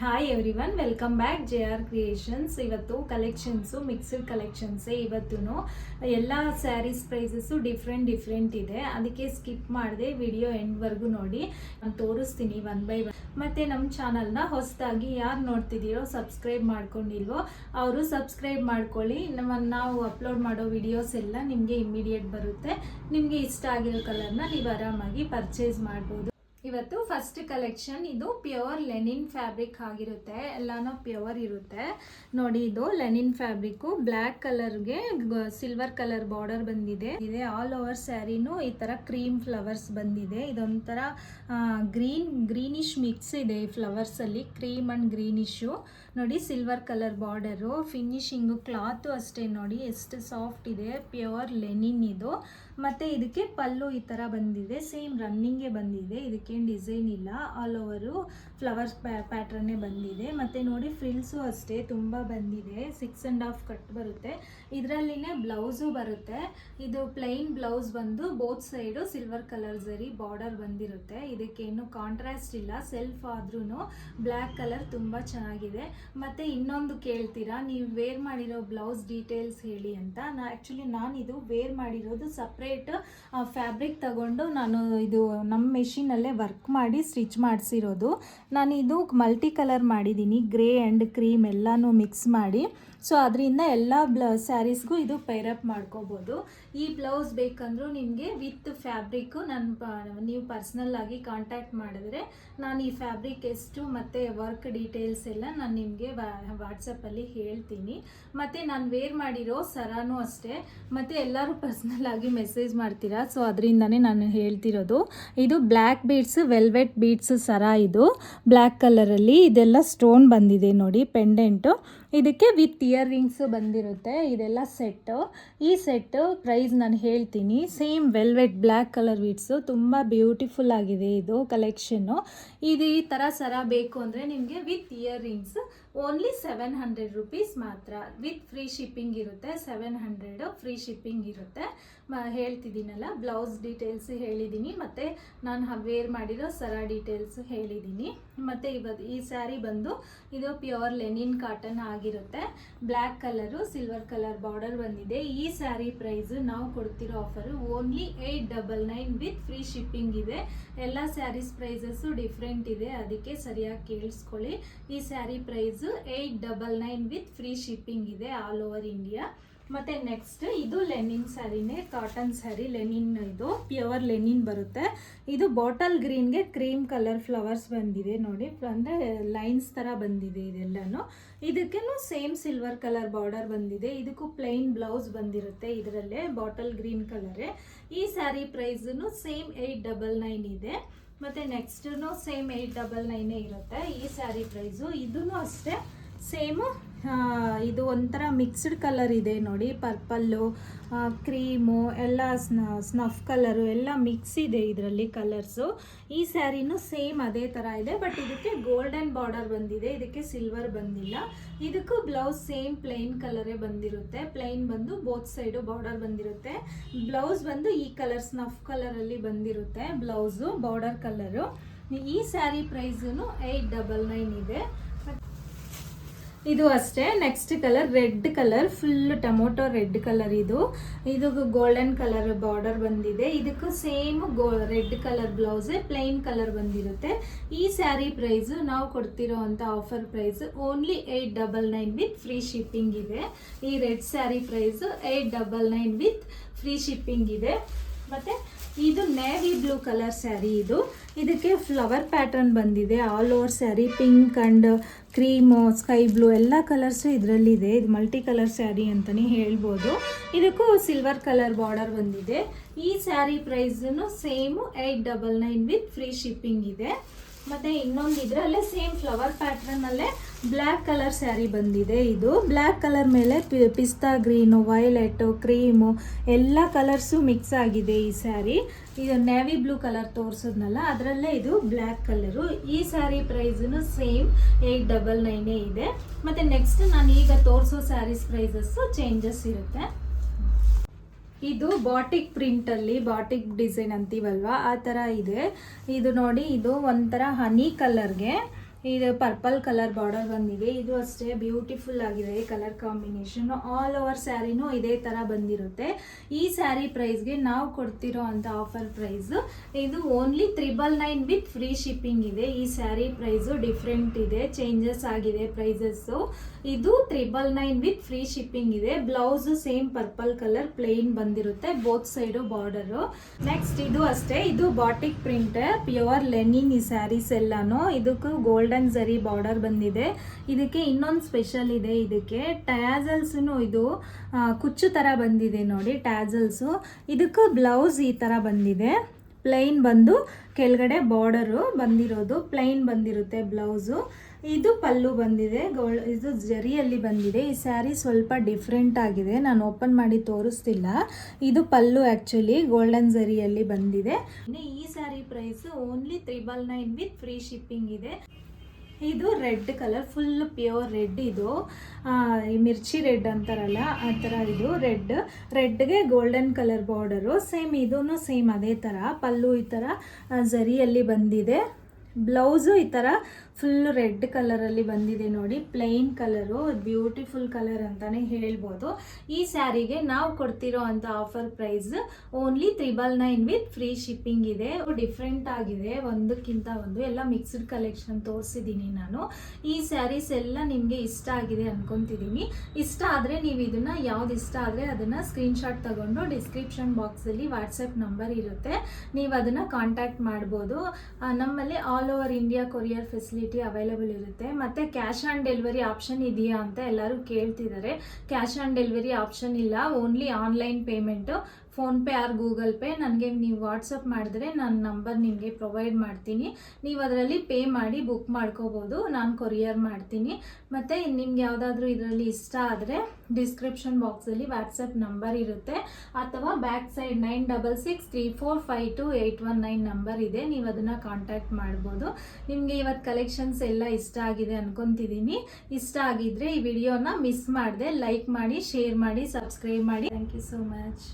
Hi everyone, welcome back JR creations. ಇವತ್ತು collections mixed ಕಲೆಕ್ಷನ್ಸೇ. ಇವತ್ತು ಎಲ್ಲ ಸ್ಯಾರೀಸ್ ಪ್ರೈಸಸ್ಸು ಡಿಫ್ರೆಂಟ್ ಇದೆ. ಅದಕ್ಕೆ ಸ್ಕಿಪ್ ಮಾಡಿದೆ, ವಿಡಿಯೋ ಎಂಡ್ವರೆಗೂ ನೋಡಿ. ನಾನು ತೋರಿಸ್ತೀನಿ ಒನ್ ಬೈ ಒನ್. ಮತ್ತು ನಮ್ಮ ಚಾನಲ್ನ ಹೊಸದಾಗಿ ಯಾರು ನೋಡ್ತಿದ್ದೀರೋ, ಸಬ್ಸ್ಕ್ರೈಬ್ ಮಾಡ್ಕೊಂಡಿಲ್ವೋ ಅವರು ಸಬ್ಸ್ಕ್ರೈಬ್ ಮಾಡ್ಕೊಳ್ಳಿ. ನಾವು ಅಪ್ಲೋಡ್ ಮಾಡೋ ವಿಡಿಯೋಸ್ ಎಲ್ಲ ನಿಮಗೆ ಇಮ್ಮಿಡಿಯೇಟ್ ಬರುತ್ತೆ. ನಿಮಗೆ ಇಷ್ಟ ಆಗಿರೋ ಕಲರ್ನ ನೀವು ಆರಾಮಾಗಿ ಪರ್ಚೇಸ್ ಮಾಡ್ಬೋದು. ಇವತ್ತು ಫಸ್ಟ್ ಕಲೆಕ್ಷನ್ ಇದು ಪ್ಯೂರ್ ಲೆನಿನ್ ಫ್ಯಾಬ್ರಿಕ್ ಆಗಿರುತ್ತೆ. ಎಲ್ಲಾನು ಪ್ಯೂರ್ ಇರುತ್ತೆ ನೋಡಿ. ಇದು ಲೆನಿನ್ ಫ್ಯಾಬ್ರಿಕ್, ಬ್ಲ್ಯಾಕ್ ಕಲರ್ಗೆ ಸಿಲ್ವರ್ ಕಲರ್ ಬಾರ್ಡರ್ ಬಂದಿದೆ. ಆಲ್ ಓವರ್ ಸ್ಯಾರಿನೂ ಈ ತರ ಕ್ರೀಮ್ ಫ್ಲವರ್ಸ್ ಬಂದಿದೆ. ಇದೊಂಥರ ಗ್ರೀನಿಶ್ ಮಿಕ್ಸ್ ಇದೆ ಈ ಫ್ಲವರ್ಸ್ ಅಲ್ಲಿ, ಕ್ರೀಮ್ ಅಂಡ್ ಗ್ರೀನಿಶು ನೋಡಿ. ಸಿಲ್ವರ್ ಕಲರ್ ಬಾರ್ಡರು, ಫಿನಿಶಿಂಗು ಕ್ಲಾತು ಅಷ್ಟೇ ನೋಡಿ ಎಷ್ಟು ಸಾಫ್ಟ್ ಇದೆ. ಪ್ಯೂರ್ ಲೆನಿನ್ ಇದು. ಮತ್ತೆ ಇದಕ್ಕೆ ಪಲ್ಲು ಈ ತರ ಬಂದಿದೆ, ಸೇಮ್ ರನ್ನಿಂಗ್ಗೆ ಬಂದಿದೆ. ಇದಕ್ಕೇನು ಡಿಸೈನ್ ಇಲ್ಲ, ಆಲ್ ಓವರು ಫ್ಲವರ್ಸ್ ಪ್ಯಾಟ್ರನ್ನೇ ಬಂದಿದೆ. ಮತ್ತೆ ನೋಡಿ ಫ್ರಿಲ್ಸು ಅಷ್ಟೇ ತುಂಬ ಬಂದಿದೆ. 6.5 ಕಟ್ ಬರುತ್ತೆ. ಇದರಲ್ಲಿನೇ ಬ್ಲೌಸು ಬರುತ್ತೆ. ಇದು ಪ್ಲೈನ್ ಬ್ಲೌಸ್ ಬಂದು ಬೋತ್ ಸೈಡು ಸಿಲ್ವರ್ ಕಲರ್ ಜರಿ ಬಾರ್ಡರ್ ಬಂದಿರುತ್ತೆ. ಇದಕ್ಕೇನು ಕಾಂಟ್ರಾಸ್ಟ್ ಇಲ್ಲ, ಸೆಲ್ಫ್ ಆದ್ರೂ ಬ್ಲ್ಯಾಕ್ ಕಲರ್ ತುಂಬ ಚೆನ್ನಾಗಿದೆ. ಮತ್ತೆ ಇನ್ನೊಂದು ಕೇಳ್ತೀರಾ, ನೀವು ವೇರ್ ಮಾಡಿರೋ ಬ್ಲೌಸ್ ಡೀಟೇಲ್ಸ್ ಹೇಳಿ ಅಂತ. ನಾನು ಇದು ವೇರ್ ಮಾಡಿರೋದು ಸಪ್ರೇಟ್ ಫ್ಯಾಬ್ರಿಕ್ ತಗೊಂಡು ನಾನು ಇದು ನಮ್ಮ ಮೆಷಿನಲ್ಲೇ ವರ್ಕ್ ಮಾಡಿ ಸ್ಟಿಚ್ ಮಾಡಿಸಿರೋದು. ನಾನು ಇದು ಮಲ್ಟಿ ಕಲರ್ ಮಾಡಿದ್ದೀನಿ, ಗ್ರೇ ಆ್ಯಂಡ್ ಕ್ರೀಮ್ ಎಲ್ಲನೂ ಮಿಕ್ಸ್ ಮಾಡಿ. ಸೊ ಅದರಿಂದ ಎಲ್ಲ ಸ್ಯಾರೀಸ್ಗೂ ಇದು ಪೈರಪ್ ಮಾಡ್ಕೋಬೋದು. ಈ ಬ್ಲೌಸ್ ಬೇಕಂದ್ರೂ ನಿಮಗೆ ವಿತ್ ಫ್ಯಾಬ್ರಿಕ್ಕು ನೀವು ಪರ್ಸ್ನಲ್ ಆಗಿ ಕಾಂಟ್ಯಾಕ್ಟ್ ಮಾಡಿದ್ರೆ ನಾನು ಈ ಫ್ಯಾಬ್ರಿಕ್ ಎಷ್ಟು ಮತ್ತು ವರ್ಕ್ ಡೀಟೇಲ್ಸ್ ಎಲ್ಲ ನಾನು ನಿಮಗೆ ವಾಟ್ಸಪ್ಪಲ್ಲಿ ಹೇಳ್ತೀನಿ. ಮತ್ತು ನಾನು ವೇರ್ ಮಾಡಿರೋ ಸರಾನೂ ಅಷ್ಟೇ. ಮತ್ತು ಎಲ್ಲರೂ ಪರ್ಸ್ನಲ್ ಆಗಿ ಮೆಸೇಜ್ ಮಾಡ್ತೀರಾ, ಸೊ ಅದರಿಂದನೇ ನಾನು ಹೇಳ್ತಿರೋದು. ಇದು ಬ್ಲ್ಯಾಕ್ ಬೀಡ್ಸ್, ವೆಲ್ವೆಟ್ ಬೀಡ್ಸ್ ಸರ. ಇದು ಬ್ಲ್ಯಾಕ್ ಕಲರಲ್ಲಿ ಇದೆಲ್ಲ ಸ್ಟೋನ್ ಬಂದಿದೆ ನೋಡಿ, ಪೆಂಡೆಂಟು. ಇದಕ್ಕೆ ವಿತ್ ಇಯರ್ ರಿಂಗ್ಸ್ ಬಂದಿರುತ್ತೆ. ಇದೆಲ್ಲ ಸೆಟ್ಟು. ಈ ಸೆಟ್ಟು ಪ್ರೈಸ್ ನಾನು ಹೇಳ್ತೀನಿ. Same velvet black colour beads, ತುಂಬ ಬ್ಯೂಟಿಫುಲ್ ಆಗಿದೆ ಇದು ಕಲೆಕ್ಷನ್ನು. ಇದು ಈ ಥರ ಸರ ಬೇಕು ಅಂದರೆ ನಿಮಗೆ with year rings only 700 rupees ಮಾತ್ರ. ವಿತ್ ಫ್ರೀ ಶಿಪ್ಪಿಂಗ್ ಇರುತ್ತೆ. 700 ಫ್ರೀ ಶಿಪ್ಪಿಂಗ್ ಇರುತ್ತೆ. ಹೇಳ್ತಿದ್ದೀನಲ್ಲ, ಬ್ಲೌಸ್ ಡೀಟೇಲ್ಸ್ ಹೇಳಿದ್ದೀನಿ, ಮತ್ತು ನಾನು ವೇರ್ ಮಾಡಿರೋ ಸರ ಡೀಟೇಲ್ಸ್ ಹೇಳಿದ್ದೀನಿ. ಮತ್ತು ಇವತ್ತು ಈ ಸ್ಯಾರಿ ಬಂದು ಇದು ಪ್ಯೂರ್ ಲೆನಿನ್ ಕಾಟನ್ ಆಗಿರುತ್ತೆ. Black colour silver colour border ಬಂದಿದೆ. ಈ ಸ್ಯಾರಿ ಪ್ರೈಸ್ ನಾವು ಕೊಡ್ತಿರೋ offer only 899 with free shipping ಇದೆ. ಎಲ್ಲ ಸ್ಯಾರೀಸ್ ಪ್ರೈಸಸ್ಸು ಡಿಫ್ರೆಂಟ್ ಇದೆ, ಅದಕ್ಕೆ ಸರಿಯಾಗಿ ಕೇಳಿಸ್ಕೊಳ್ಳಿ. ಈ sari price 899 with free shipping ಇದೆ ಆಲ್ ಓವರ್ ಇಂಡಿಯಾ. ಮತ್ತು ನೆಕ್ಸ್ಟ್ ಇದು ಲೆನಿನ್ ಸ್ಯಾರಿನೇ, ಕಾಟನ್ ಸ್ಯಾರಿ ಲೆನಿನ್. ಇದು ಪ್ಯೂರ್ ಲೆನಿನ್ ಬರುತ್ತೆ. ಇದು ಬಾಟಲ್ ಗ್ರೀನ್ಗೆ ಕ್ರೀಮ್ ಕಲರ್ ಫ್ಲವರ್ಸ್ ಬಂದಿದೆ ನೋಡಿ, ಅಂದರೆ ಲೈನ್ಸ್ ಥರ ಬಂದಿದೆ ಇದೆಲ್ಲನೂ. ಇದಕ್ಕೂ ಸೇಮ್ ಸಿಲ್ವರ್ ಕಲರ್ ಬಾರ್ಡರ್ ಬಂದಿದೆ. ಇದಕ್ಕೂ ಪ್ಲೈನ್ ಬ್ಲೌಸ್ ಬಂದಿರುತ್ತೆ ಇದರಲ್ಲೇ, ಬಾಟಲ್ ಗ್ರೀನ್ ಕಲರೇ. ಈ ಸ್ಯಾರಿ ಪ್ರೈಸನ್ನು ಸೇಮ್ 899 ಇದೆ. ಮತ್ತು ನೆಕ್ಸ್ಟೂ ಸೇಮ್ 899 ಇರುತ್ತೆ ಈ ಸ್ಯಾರಿ ಪ್ರೈಸು. ಇದೂ ಅಷ್ಟೇ ಸೇಮು. ಇದು ಒಂಥರ ಮಿಕ್ಸ್ಡ್ ಕಲರ್ ಇದೆ ನೋಡಿ, ಪರ್ಪಲ್ಲು, ಕ್ರೀಮು ಎಲ್ಲ ಸ್ನಫ್ ಕಲರು ಎಲ್ಲ ಮಿಕ್ಸ್ ಇದೆ ಇದರಲ್ಲಿ ಕಲರ್ಸು. ಈ ಸ್ಯಾರಿನೂ ಸೇಮ್ ಅದೇ ಥರ ಇದೆ, ಬಟ್ ಇದಕ್ಕೆ ಗೋಲ್ಡನ್ ಬಾರ್ಡರ್ ಬಂದಿದೆ, ಇದಕ್ಕೆ ಸಿಲ್ವರ್ ಬಂದಿಲ್ಲ. ಇದಕ್ಕೂ ಬ್ಲೌಸ್ ಸೇಮ್ ಪ್ಲೈನ್ ಕಲರೇ ಬಂದಿರುತ್ತೆ. ಪ್ಲೈನ್ ಬಂದು ಬೋತ್ ಸೈಡು ಬಾರ್ಡರ್ ಬಂದಿರುತ್ತೆ. ಬ್ಲೌಸ್ ಬಂದು ಈ ಕಲರ್ ಸ್ನಫ್ ಕಲರಲ್ಲಿ ಬಂದಿರುತ್ತೆ ಬ್ಲೌಸು, ಬಾರ್ಡರ್ ಕಲರು. ಈ ಸ್ಯಾರಿ ಪ್ರೈಸೂ 899 ಇದೆ. ಇದು ಅಷ್ಟೇ. Next colour red colour, full tomato red colour. ಇದು ಗೋಲ್ಡನ್ ಕಲರ್ ಬಾರ್ಡರ್ ಬಂದಿದೆ. ಇದಕ್ಕೂ ಸೇಮ್ ರೆಡ್ ಕಲರ್ ಬ್ಲೌಸೇ, ಪ್ಲೈನ್ ಕಲರ್ ಬಂದಿರುತ್ತೆ. ಈ ಸ್ಯಾರಿ ಪ್ರೈಸು ನಾವು ಕೊಡ್ತಿರೋ ಅಂಥ offer price only 899 with free shipping ಇದೆ. ಈ red sari price 899 with free shipping ಇದೆ. ಮತ್ತು ಇದು ನೇವಿ ಬ್ಲೂ ಕಲರ್ ಸ್ಯಾರಿ. ಇದಕ್ಕೆ ಫ್ಲವರ್ ಪ್ಯಾಟರ್ನ್ ಬಂದಿದೆ all over sari. Pink and cream, sky blue ಎಲ್ಲ ಕಲರ್ಸು ಇದರಲ್ಲಿದೆ. ಇದು ಮಲ್ಟಿ ಕಲರ್ ಸ್ಯಾರಿ ಅಂತಲೇ ಹೇಳ್ಬೋದು. ಇದಕ್ಕೂ ಸಿಲ್ವರ್ ಕಲರ್ ಬಾರ್ಡರ್ ಬಂದಿದೆ. ಈ ಸ್ಯಾರಿ ಪ್ರೈಸನ್ನು ಸೇಮು 899 ವಿತ್ ಫ್ರೀ ಶಿಪ್ಪಿಂಗ್ ಇದೆ. ಮತ್ತು ಇನ್ನೊಂದು ಇದರಲ್ಲೇ ಸೇಮ್ ಫ್ಲವರ್ ಪ್ಯಾಟ್ರನ್ನಲ್ಲೇ ಬ್ಲ್ಯಾಕ್ ಕಲರ್ ಸ್ಯಾರಿ ಬಂದಿದೆ. ಇದು ಬ್ಲ್ಯಾಕ್ ಕಲರ್ ಮೇಲೆ ಪಿಸ್ತಾ ಗ್ರೀನು, ವೈಲೆಟು, ಕ್ರೀಮು ಎಲ್ಲ ಕಲರ್ಸು ಮಿಕ್ಸ್ ಆಗಿದೆ ಈ ಸ್ಯಾರಿ. ಇದು ನೇವಿ ಬ್ಲೂ ಕಲರ್ ತೋರಿಸೋದ್ನಲ್ಲ, ಅದರಲ್ಲೇ ಇದು ಬ್ಲ್ಯಾಕ್ ಕಲರು. ಈ ಸ್ಯಾರಿ ಪ್ರೈಸೂ ಸೇಮ್ 899 ಇದೆ. ಮತ್ತು ನೆಕ್ಸ್ಟ್ ನಾನು ಈಗ ತೋರಿಸೋ ಸ್ಯಾರೀಸ್ ಪ್ರೈಸಸ್ಸು ಚೇಂಜಸ್ ಇರುತ್ತೆ. ಇದು ಬಾಟಿಕ್ ಪ್ರಿಂಟಲ್ಲಿ, ಬಾಟಿಕ್ ಡಿಸೈನ್ ಅಂತೀವಲ್ವ ಆ ಥರ ಇದೆ. ಇದು ನೋಡಿ, ಇದು ಒಂಥರ ಹನಿ ಕಲರ್ಗೆ ಇದು ಪರ್ಪಲ್ ಕಲರ್ ಬಾರ್ಡರ್ ಬಂದಿದೆ. ಇದು ಅಷ್ಟೇ ಬ್ಯೂಟಿಫುಲ್ ಆಗಿದೆ ಕಲರ್ ಕಾಂಬಿನೇಷನ್. ಆಲ್ ಓವರ್ ಸ್ಯಾರಿನೂ ಇದೇ ತರ ಬಂದಿರುತ್ತೆ. ಈ ಸ್ಯಾರಿ ಪ್ರೈಸ್ಗೆ ನಾವು ಕೊಡ್ತಿರೋ ಅಂತ ಆಫರ್ ಪ್ರೈಸ್ ಇದು ಓನ್ಲಿ 999 ವಿತ್ ಫ್ರೀ ಶಿಪ್ಪಿಂಗ್ ಇದೆ. ಈ ಸ್ಯಾರಿ ಪ್ರೈಸ್ ಡಿಫ್ರೆಂಟ್ ಇದೆ, ಚೇಂಜಸ್ ಆಗಿದೆ ಪ್ರೈಸಸ್. ಇದು 999 ವಿತ್ ಫ್ರೀ ಶಿಪ್ಪಿಂಗ್ ಇದೆ. Blouse same purple colour plain ಬಂದಿರುತ್ತೆ, ಬೋತ್ ಸೈಡು ಬಾರ್ಡರ್. ನೆಕ್ಸ್ಟ್ ಇದು ಅಷ್ಟೇ, ಇದು ಬಾಟಿಕ್ ಪ್ರಿಂಟ್ ಪ್ಯೂರ್ ಲೆನಿನ್. ಈ ಸ್ಯಾರೀಸ್ ಎಲ್ಲಾನು ಇದಕ್ಕೂ ಗೋಲ್ಡನ್ ಜರಿ ಬಾರ್ಡರ್ ಬಂದಿದೆ. ಇದಕ್ಕೆ ಇನ್ನೊಂದು ಸ್ಪೆಷಲ್ ಇದೆ, ಇದಕ್ಕೆ ಟ್ಯಾಸಲ್ಸ್ ಇದು ಕುಚ್ಚು ತರ ಬಂದಿದೆ ನೋಡಿ ಟ್ಯಾಸಲ್ಸ್. ಇದಕ್ಕೂ ಬ್ಲೌಸ್ ಈ ತರ ಬಂದಿದೆ, ಪ್ಲೈನ್ ಬಂದು ಕೆಳಗಡೆ ಬಾರ್ಡರು ಬಂದಿರೋದು ಪ್ಲೈನ್ ಬಂದಿರುತ್ತೆ ಬ್ಲೌಸು. ಇದು ಪಲ್ಲು ಬಂದಿದೆ, ಇದು ಜರಿಯಲ್ಲಿ ಬಂದಿದೆ. ಈ ಸ್ಯಾರಿ ಸ್ವಲ್ಪ ಡಿಫ್ರೆಂಟ್ ಆಗಿದೆ, ನಾನು ಓಪನ್ ಮಾಡಿ ತೋರಿಸ್ತಿಲ್ಲ. ಇದು ಪಲ್ಲು ಆ್ಯಕ್ಚುಲಿ ಗೋಲ್ಡನ್ ಜರಿಯಲ್ಲಿ ಬಂದಿದೆ. ಈ sari price only 999 with free shipping ಇದೆ. ಇದು red colour, full pure red. ಇದು ಮಿರ್ಚಿ ರೆಡ್ ಅಂತಾರಲ್ಲ ಆ ಥರ. ಇದು ರೆಡ್ಗೆ ಗೋಲ್ಡನ್ ಕಲರ್ ಬಾರ್ಡರು. ಸೇಮ್ ಇದೂ ಸೇಮ್ ಅದೇ ಥರ ಪಲ್ಲು ಈ ಥರ ಜರಿಯಲ್ಲಿ ಬಂದಿದೆ. ಬ್ಲೌಸು ಈ ಥರ ಫುಲ್ ರೆಡ್ ಕಲರಲ್ಲಿ ಬಂದಿದೆ ನೋಡಿ, ಪ್ಲೈನ್ ಕಲರು, ಬ್ಯೂಟಿಫುಲ್ ಕಲರ್ ಅಂತಾನೆ ಹೇಳ್ಬೋದು. ಈ ಸ್ಯಾರಿಗೆ ನಾವು ಕೊಡ್ತಿರೋ ಅಂತ offer price only 999 with free shipping ಇದೆ. ಡಿಫ್ರೆಂಟ್ ಆಗಿದೆ, ಒಂದಕ್ಕಿಂತ ಒಂದು ಎಲ್ಲ ಮಿಕ್ಸ್ಡ್ ಕಲೆಕ್ಷನ್ ತೋರಿಸಿದ್ದೀನಿ ನಾನು. ಈ ಸ್ಯಾರೀಸ್ ಎಲ್ಲ ನಿಮಗೆ ಇಷ್ಟ ಆಗಿದೆ ಅನ್ಕೊಂತಿದ್ದೀನಿ. ಇಷ್ಟ ಆದರೆ ನೀವು ಇದನ್ನ ಯಾವ್ದು ಇಷ್ಟ ಆದರೆ ಅದನ್ನು ಸ್ಕ್ರೀನ್ಶಾಟ್ ತಗೊಂಡು ಡಿಸ್ಕ್ರಿಪ್ಷನ್ ಬಾಕ್ಸಲ್ಲಿ ವಾಟ್ಸಪ್ ನಂಬರ್ ಇರುತ್ತೆ, ನೀವು ಅದನ್ನು ಕಾಂಟ್ಯಾಕ್ಟ್ ಮಾಡ್ಬೋದು. ನಮ್ಮಲ್ಲಿ all over India courier facility available ಇರುತ್ತೆ. ಮತ್ತು ಕ್ಯಾಶ್ ಆನ್ ಡೆಲಿವರಿ ಆಪ್ಷನ್ ಇದೆಯಾ ಅಂತ ಎಲ್ಲರೂ ಕೇಳ್ತಿದ್ದಾರೆ. ಕ್ಯಾಶ್ ಆನ್ ಡೆಲಿವರಿ ಆಪ್ಷನ್ ಇಲ್ಲ, only online payment. PhonePe R Google pay ನನಗೆ ನೀವು ವಾಟ್ಸಪ್ ಮಾಡಿದ್ರೆ ನನ್ನ ನಂಬರ್ ನಿಮಗೆ ಪ್ರೊವೈಡ್ ಮಾಡ್ತೀನಿ. ನೀವು ಅದರಲ್ಲಿ ಪೇ ಮಾಡಿ ಬುಕ್ ಮಾಡ್ಕೋಬೋದು, ನಾನು ಕೊರಿಯರ್ ಮಾಡ್ತೀನಿ. ಮತ್ತು ನಿಮ್ಗೆ ಯಾವುದಾದ್ರೂ ಇದರಲ್ಲಿ ಇಷ್ಟ ಆದರೆ ಡಿಸ್ಕ್ರಿಪ್ಷನ್ ಬಾಕ್ಸಲ್ಲಿ ವಾಟ್ಸಪ್ ನಂಬರ್ ಇರುತ್ತೆ, ಅಥವಾ ಬ್ಯಾಕ್ ಸೈಡ್ 9663452819 ನಂಬರ್ ಇದೆ, ನೀವು ಅದನ್ನು ಕಾಂಟ್ಯಾಕ್ಟ್ ಮಾಡ್ಬೋದು. ನಿಮಗೆ ಇವತ್ತು ಕಲೆಕ್ಷನ್ಸ್ ಎಲ್ಲ ಇಷ್ಟ ಆಗಿದೆ ಅನ್ಕೊತಿದ್ದೀನಿ. ಇಷ್ಟ ಆಗಿದ್ರೆ ಈ ವಿಡಿಯೋನ ಮಿಸ್ ಮಾಡದೆ ಲೈಕ್ ಮಾಡಿ, ಶೇರ್ ಮಾಡಿ, ಸಬ್ಸ್ಕ್ರೈಬ್ ಮಾಡಿ. Thank you so much.